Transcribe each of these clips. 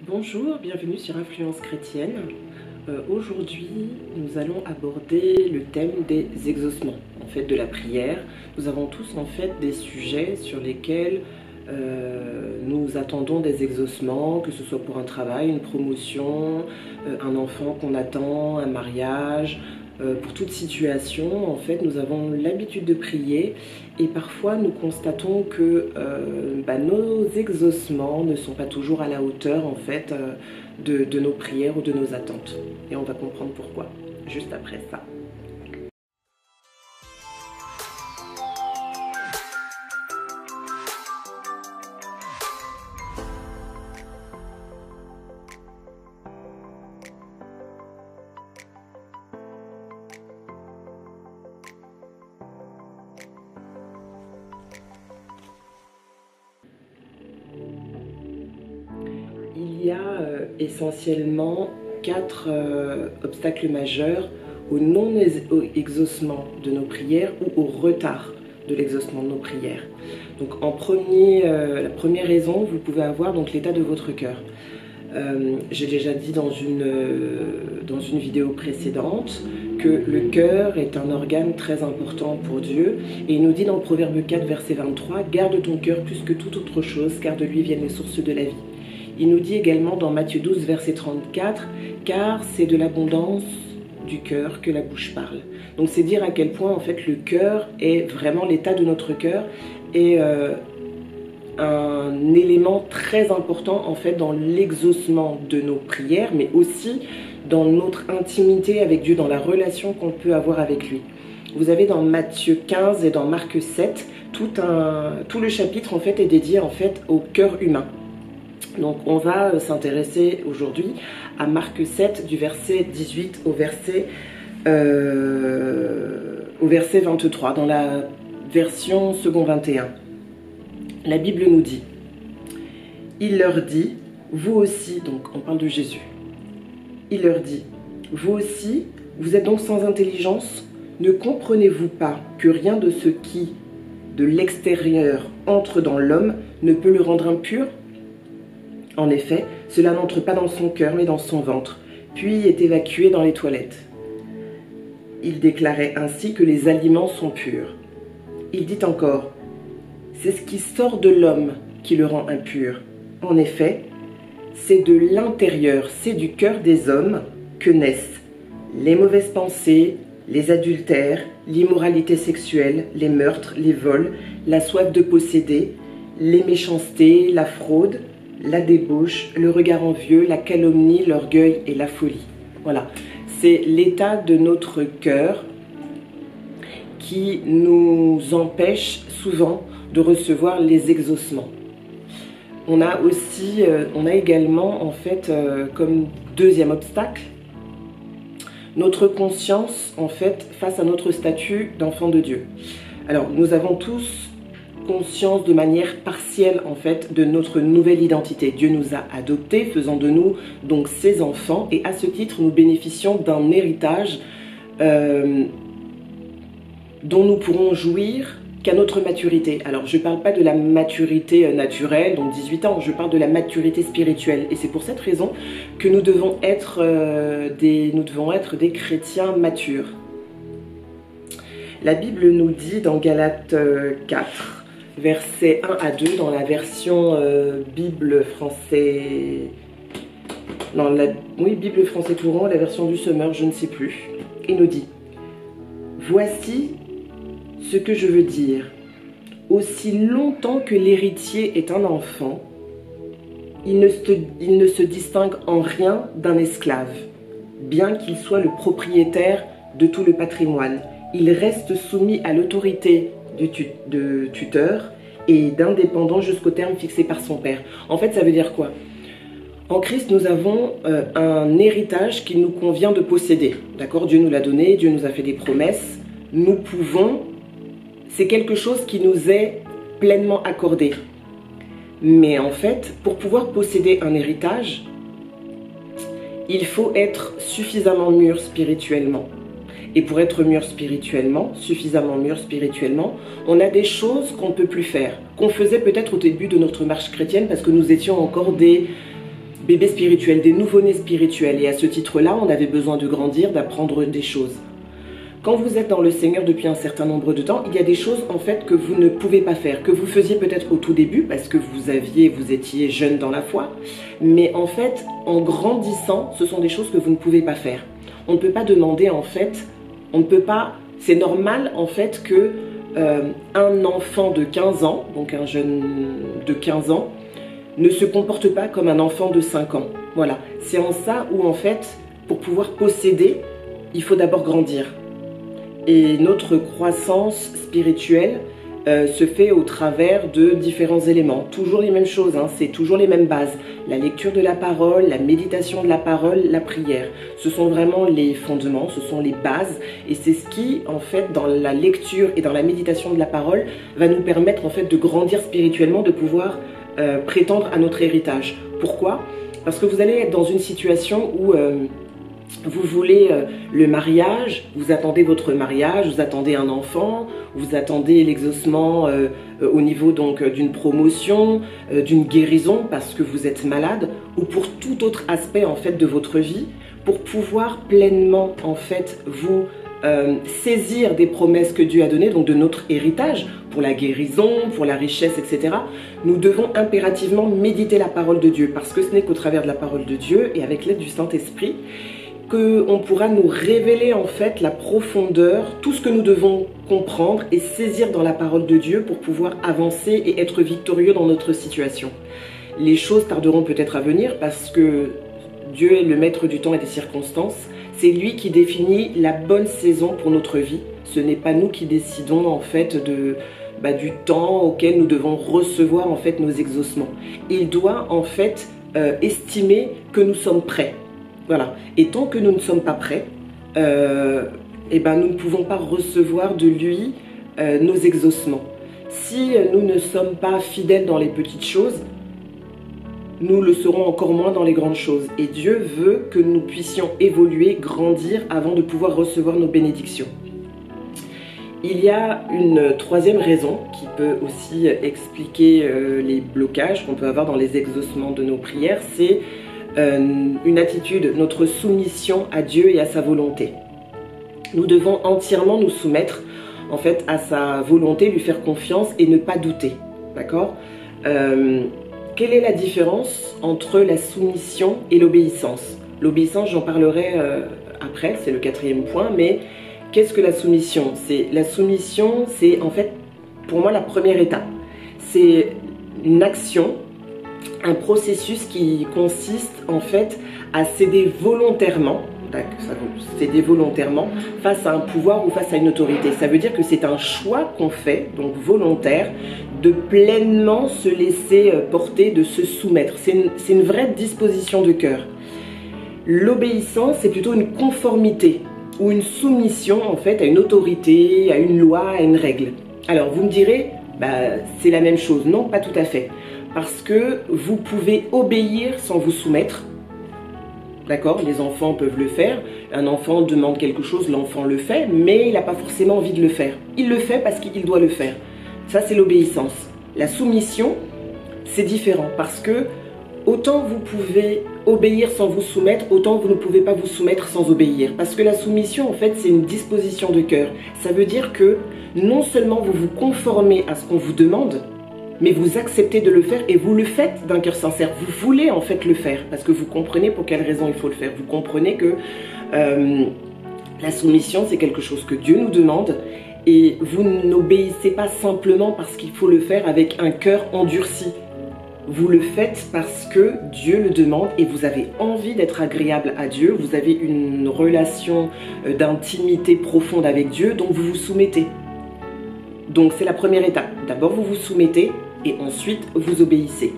Bonjour, bienvenue sur Influence chrétienne. Aujourd'hui, nous allons aborder le thème des exaucements, en fait, de la prière. Nous avons tous, en fait, des sujets sur lesquels nous attendons des exaucements, que ce soit pour un travail, une promotion, un enfant qu'on attend, un mariage. Pour toute situation, en fait, nous avons l'habitude de prier et parfois nous constatons que nos exaucements ne sont pas toujours à la hauteur, en fait, de nos prières ou de nos attentes. Et on va comprendre pourquoi, juste après ça. Il y a essentiellement 4 obstacles majeurs au non-exaucement de nos prières ou au retard de l'exaucement de nos prières. Donc la première raison, vous pouvez avoir l'état de votre cœur. J'ai déjà dit dans une vidéo précédente que le cœur est un organe très important pour Dieu et il nous dit dans le Proverbe 4 verset 23 « Garde ton cœur plus que toute autre chose car de lui viennent les sources de la vie ». Il nous dit également dans Matthieu 12 verset 34 « Car c'est de l'abondance du cœur que la bouche parle ». Donc c'est dire à quel point en fait le cœur est vraiment l'état de notre cœur et un élément très important en fait dans l'exaucement de nos prières, mais aussi dans notre intimité avec Dieu, dans la relation qu'on peut avoir avec lui. Vous avez dans Matthieu 15 et dans Marc 7, tout le chapitre en fait est dédié en fait au cœur humain. Donc on va s'intéresser aujourd'hui à Marc 7 du verset 18 au verset 23 dans la version second 21. La Bible nous dit, il leur dit, vous aussi, donc on parle de Jésus, il leur dit, vous aussi, vous êtes donc sans intelligence, ne comprenez-vous pas que rien de ce qui, de l'extérieur, entre dans l'homme ne peut le rendre impur? En effet, cela n'entre pas dans son cœur mais dans son ventre, puis est évacué dans les toilettes. Il déclarait ainsi que les aliments sont purs. Il dit encore, c'est ce qui sort de l'homme qui le rend impur. En effet, c'est de l'intérieur, c'est du cœur des hommes que naissent les mauvaises pensées, les adultères, l'immoralité sexuelle, les meurtres, les vols, la soif de posséder, les méchancetés, la fraude, la débauche, le regard envieux, la calomnie, l'orgueil et la folie. Voilà, c'est l'état de notre cœur qui nous empêche souvent de recevoir les exaucements. On a également en fait comme deuxième obstacle notre conscience en fait face à notre statut d'enfant de Dieu. Alors nous avons tous conscience de manière partielle en fait de notre nouvelle identité. Dieu nous a adoptés, faisant de nous donc ses enfants et à ce titre nous bénéficions d'un héritage dont nous pourrons jouir qu'à notre maturité. Alors je ne parle pas de la maturité naturelle, donc 18 ans, je parle de la maturité spirituelle. Et c'est pour cette raison que nous devons être des chrétiens matures. La Bible nous dit dans Galates 4, versets 1 à 2, dans la version Bible français... Bible français Touran, la version du Semeur, je ne sais plus. Il nous dit « Voici ce que je veux dire, aussi longtemps que l'héritier est un enfant, il ne se distingue en rien d'un esclave, bien qu'il soit le propriétaire de tout le patrimoine. Il reste soumis à l'autorité de tuteur et d'indépendant jusqu'au terme fixé par son père. » En fait, ça veut dire quoi? En Christ, nous avons un héritage qu'il nous convient de posséder. D'accord? Dieu nous l'a donné, Dieu nous a fait des promesses. Nous pouvons... C'est quelque chose qui nous est pleinement accordé. Mais en fait, pour pouvoir posséder un héritage, il faut être suffisamment mûr spirituellement. Et pour être mûr spirituellement, suffisamment mûr spirituellement, on a des choses qu'on ne peut plus faire, qu'on faisait peut-être au début de notre marche chrétienne parce que nous étions encore des bébés spirituels, des nouveau-nés spirituels. Et à ce titre-là, on avait besoin de grandir, d'apprendre des choses. Quand vous êtes dans le Seigneur depuis un certain nombre de temps, il y a des choses en fait que vous ne pouvez pas faire, que vous faisiez peut-être au tout début parce que vous étiez jeune dans la foi, mais en fait, en grandissant, ce sont des choses que vous ne pouvez pas faire. On ne peut pas demander en fait, on ne peut pas, c'est normal en fait que un enfant de 15 ans, donc un jeune de 15 ans, ne se comporte pas comme un enfant de 5 ans. Voilà, c'est en ça où en fait, pour pouvoir posséder, il faut d'abord grandir. Et notre croissance spirituelle se fait au travers de différents éléments. Toujours les mêmes choses, hein, c'est toujours les mêmes bases. La lecture de la parole, la méditation de la parole, la prière. Ce sont vraiment les fondements, ce sont les bases. Et c'est ce qui, en fait, dans la lecture et dans la méditation de la parole, va nous permettre, en fait, de grandir spirituellement, de pouvoir prétendre à notre héritage. Pourquoi? Parce que vous allez être dans une situation où... vous voulez le mariage, vous attendez votre mariage, vous attendez un enfant, vous attendez l'exaucement au niveau donc d'une promotion, d'une guérison parce que vous êtes malade ou pour tout autre aspect en fait de votre vie, pour pouvoir pleinement en fait vous saisir des promesses que Dieu a données, donc de notre héritage, pour la guérison, pour la richesse, etc. Nous devons impérativement méditer la parole de Dieu parce que ce n'est qu'au travers de la parole de Dieu et avec l'aide du Saint-Esprit qu'on pourra nous révéler en fait la profondeur, tout ce que nous devons comprendre et saisir dans la parole de Dieu pour pouvoir avancer et être victorieux dans notre situation. Les choses tarderont peut-être à venir parce que Dieu est le maître du temps et des circonstances. C'est lui qui définit la bonne saison pour notre vie. Ce n'est pas nous qui décidons en fait du temps auquel nous devons recevoir en fait nos exaucements. Il doit en fait estimer que nous sommes prêts. Voilà. Et tant que nous ne sommes pas prêts, nous ne pouvons pas recevoir de lui nos exaucements. Si nous ne sommes pas fidèles dans les petites choses, nous le serons encore moins dans les grandes choses. Et Dieu veut que nous puissions évoluer, grandir avant de pouvoir recevoir nos bénédictions. Il y a une troisième raison qui peut aussi expliquer les blocages qu'on peut avoir dans les exaucements de nos prières, c'est une attitude, notre soumission à Dieu et à sa volonté. Nous devons entièrement nous soumettre en fait à sa volonté, lui faire confiance et ne pas douter. D'accord? Quelle est la différence entre la soumission et l'obéissance? L'obéissance, j'en parlerai après, c'est le quatrième point, mais qu'est-ce que la soumission? La soumission, c'est en fait pour moi la première étape. C'est une action, un processus qui consiste en fait à céder volontairement face à un pouvoir ou face à une autorité. Ça veut dire que c'est un choix qu'on fait, donc volontaire, de pleinement se laisser porter, de se soumettre. C'est une vraie disposition de cœur. L'obéissance, c'est plutôt une conformité ou une soumission en fait à une autorité, à une loi, à une règle. Alors vous me direz, c'est la même chose. Non, pas tout à fait. Parce que vous pouvez obéir sans vous soumettre. D'accord? Les enfants peuvent le faire. Un enfant demande quelque chose, l'enfant le fait, mais il n'a pas forcément envie de le faire. Il le fait parce qu'il doit le faire. Ça, c'est l'obéissance. La soumission, c'est différent parce que autant vous pouvez obéir sans vous soumettre, autant vous ne pouvez pas vous soumettre sans obéir. Parce que la soumission, en fait, c'est une disposition de cœur. Ça veut dire que non seulement vous vous conformez à ce qu'on vous demande, mais vous acceptez de le faire et vous le faites d'un cœur sincère. Vous voulez en fait le faire parce que vous comprenez pour quelle raison il faut le faire. Vous comprenez que la soumission, c'est quelque chose que Dieu nous demande et vous n'obéissez pas simplement parce qu'il faut le faire avec un cœur endurci. Vous le faites parce que Dieu le demande et vous avez envie d'être agréable à Dieu. Vous avez une relation d'intimité profonde avec Dieu, donc vous vous soumettez. Donc c'est la première étape. D'abord vous vous soumettez et ensuite vous obéissez.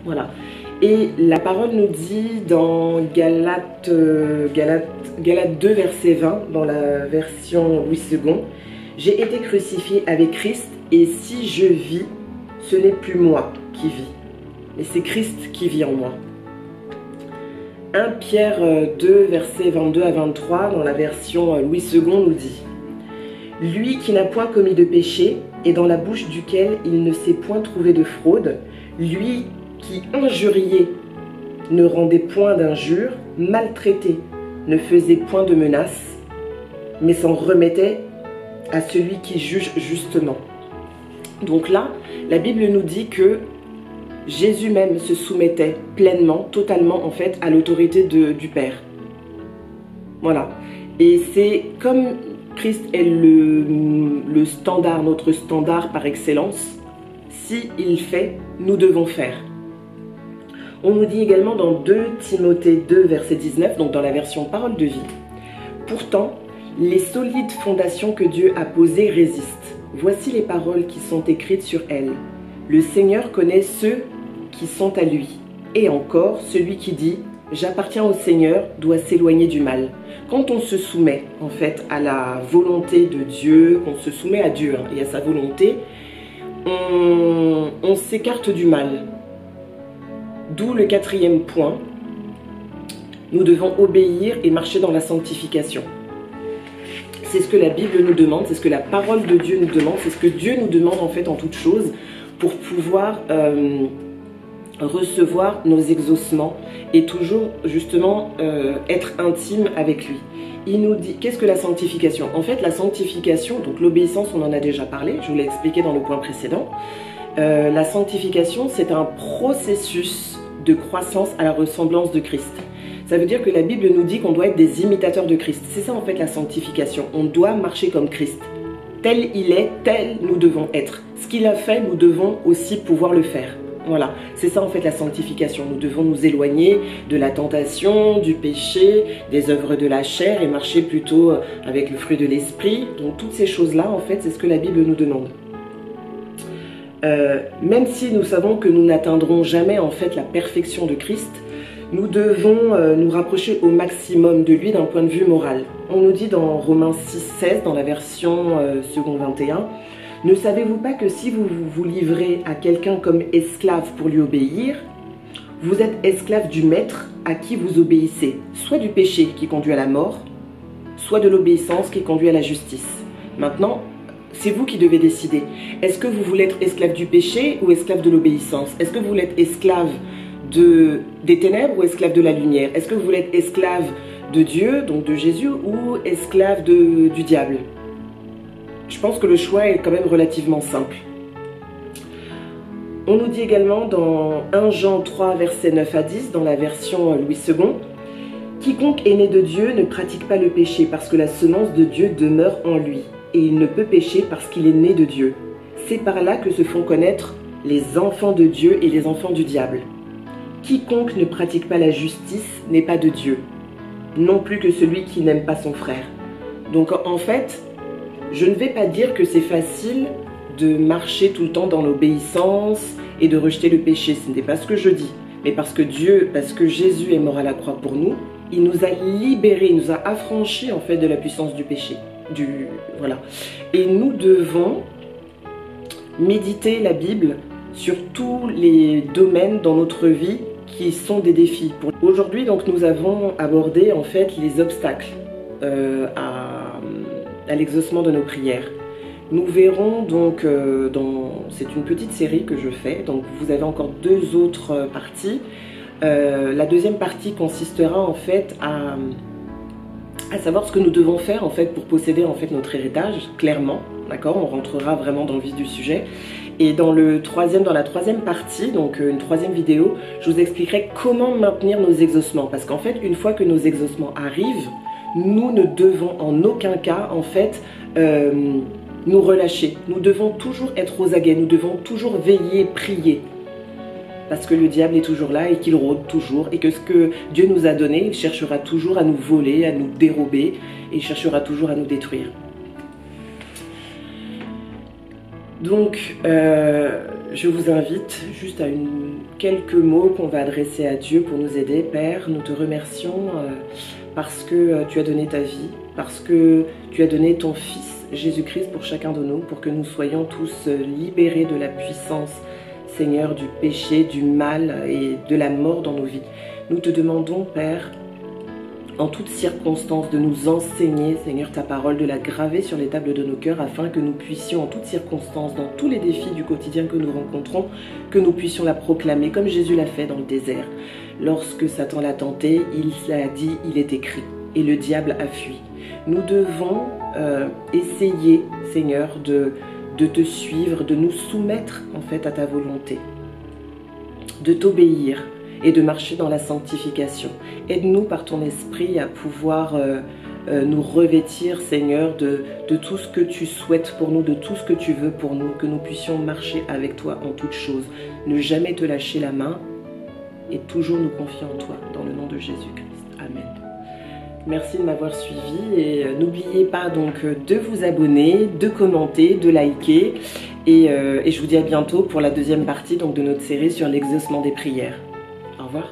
Voilà. Et la parole nous dit dans Galates 2 verset 20, dans la version Louis II, « J'ai été crucifié avec Christ et si je vis, ce n'est plus moi qui vis, mais c'est Christ qui vit en moi. » 1 Pierre 2 verset 22 à 23, dans la version Louis II nous dit « Lui qui n'a point commis de péché, et dans la bouche duquel il ne s'est point trouvé de fraude, lui qui injuriait ne rendait point d'injures, maltraitait, ne faisait point de menaces, mais s'en remettait à celui qui juge justement. Donc là, la Bible nous dit que Jésus même se soumettait pleinement, totalement en fait, à l'autorité du Père. Voilà. Et c'est comme Christ est le standard, notre standard par excellence, si il fait, nous devons faire. On nous dit également dans 2 Timothée 2, verset 19, donc dans la version Parole de vie, « Pourtant, les solides fondations que Dieu a posées résistent. Voici les paroles qui sont écrites sur elles. Le Seigneur connaît ceux qui sont à lui. Et encore, celui qui dit « J'appartiens au Seigneur » doit s'éloigner du mal. » Quand on se soumet en fait à la volonté de Dieu, qu'on se soumet à Dieu et à sa volonté, on s'écarte du mal. D'où le 4e point, nous devons obéir et marcher dans la sanctification. C'est ce que la Bible nous demande, c'est ce que la parole de Dieu nous demande, c'est ce que Dieu nous demande en fait en toute chose pour pouvoir recevoir nos exaucements et toujours justement être intime avec lui. Il nous dit, qu'est-ce que la sanctification? En fait, la sanctification, donc l'obéissance, on en a déjà parlé, je vous l'ai expliqué dans le point précédent. La sanctification, c'est un processus de croissance à la ressemblance de Christ. Ça veut dire que la Bible nous dit qu'on doit être des imitateurs de Christ. C'est ça en fait la sanctification. On doit marcher comme Christ. Tel il est, tel nous devons être. Ce qu'il a fait, nous devons aussi pouvoir le faire. Voilà, c'est ça en fait la sanctification. Nous devons nous éloigner de la tentation, du péché, des œuvres de la chair et marcher plutôt avec le fruit de l'esprit. Donc toutes ces choses-là, en fait, c'est ce que la Bible nous demande. Même si nous savons que nous n'atteindrons jamais en fait la perfection de Christ, nous devons nous rapprocher au maximum de lui d'un point de vue moral. On nous dit dans Romains 6,16, dans la version second 21, « Ne savez-vous pas que si vous vous livrez à quelqu'un comme esclave pour lui obéir, vous êtes esclave du maître à qui vous obéissez, soit du péché qui conduit à la mort, soit de l'obéissance qui conduit à la justice. » Maintenant, c'est vous qui devez décider. Est-ce que vous voulez être esclave du péché ou esclave de l'obéissance? Est-ce que vous voulez être esclave des ténèbres ou esclave de la lumière? Est-ce que vous voulez être esclave de Dieu, donc de Jésus, ou esclave du diable? Je pense que le choix est quand même relativement simple. On nous dit également dans 1 Jean 3, versets 9 à 10, dans la version Louis II, « Quiconque est né de Dieu ne pratique pas le péché parce que la semence de Dieu demeure en lui, et il ne peut pécher parce qu'il est né de Dieu. C'est par là que se font connaître les enfants de Dieu et les enfants du diable. Quiconque ne pratique pas la justice n'est pas de Dieu, non plus que celui qui n'aime pas son frère. » Donc en fait, je ne vais pas dire que c'est facile de marcher tout le temps dans l'obéissance et de rejeter le péché, ce n'est pas ce que je dis. Mais parce que Jésus est mort à la croix pour nous, il nous a libérés, il nous a affranchis en fait de la puissance du péché. Voilà. Et nous devons méditer la Bible sur tous les domaines dans notre vie qui sont des défis. Aujourd'hui, donc, nous avons abordé en fait les obstacles à l'exaucement de nos prières. Nous verrons donc, c'est une petite série que je fais, donc vous avez encore 2 autres parties. La deuxième partie consistera en fait à savoir ce que nous devons faire en fait pour posséder en fait notre héritage, clairement, d'accord? On rentrera vraiment dans le vif du sujet. Et dans la 3e partie, donc une 3e vidéo, je vous expliquerai comment maintenir nos exaucements. Parce qu'en fait, une fois que nos exaucements arrivent, nous ne devons en aucun cas en fait nous relâcher. Nous devons toujours être aux aguets, nous devons toujours veiller, prier. Parce que le diable est toujours là et qu'il rôde toujours. Et que ce que Dieu nous a donné, il cherchera toujours à nous voler, à nous dérober. Et il cherchera toujours à nous détruire. Donc, je vous invite juste à quelques mots qu'on va adresser à Dieu pour nous aider. Père, nous te remercions parce que tu as donné ta vie, parce que tu as donné ton Fils Jésus-Christ pour chacun de nous, pour que nous soyons tous libérés de la puissance, Seigneur, du péché, du mal et de la mort dans nos vies. Nous te demandons, Père, en toutes circonstances, de nous enseigner, Seigneur, ta parole, de la graver sur les tables de nos cœurs, afin que nous puissions, en toutes circonstances, dans tous les défis du quotidien que nous rencontrons, que nous puissions la proclamer, comme Jésus l'a fait dans le désert. lorsque Satan l'a tenté, il a dit « il est écrit » et le diable a fui. Nous devons essayer, Seigneur, de te suivre, de nous soumettre en fait à ta volonté, de t'obéir et de marcher dans la sanctification. Aide-nous par ton esprit à pouvoir nous revêtir, Seigneur, de tout ce que tu souhaites pour nous, de tout ce que tu veux pour nous, que nous puissions marcher avec toi en toutes choses, ne jamais te lâcher la main et toujours nous confier en toi, dans le nom de Jésus-Christ. Amen. Merci de m'avoir suivi et n'oubliez pas donc de vous abonner, de commenter, de liker et je vous dis à bientôt pour la deuxième partie donc, de notre série sur l'exaucement des prières. Au revoir.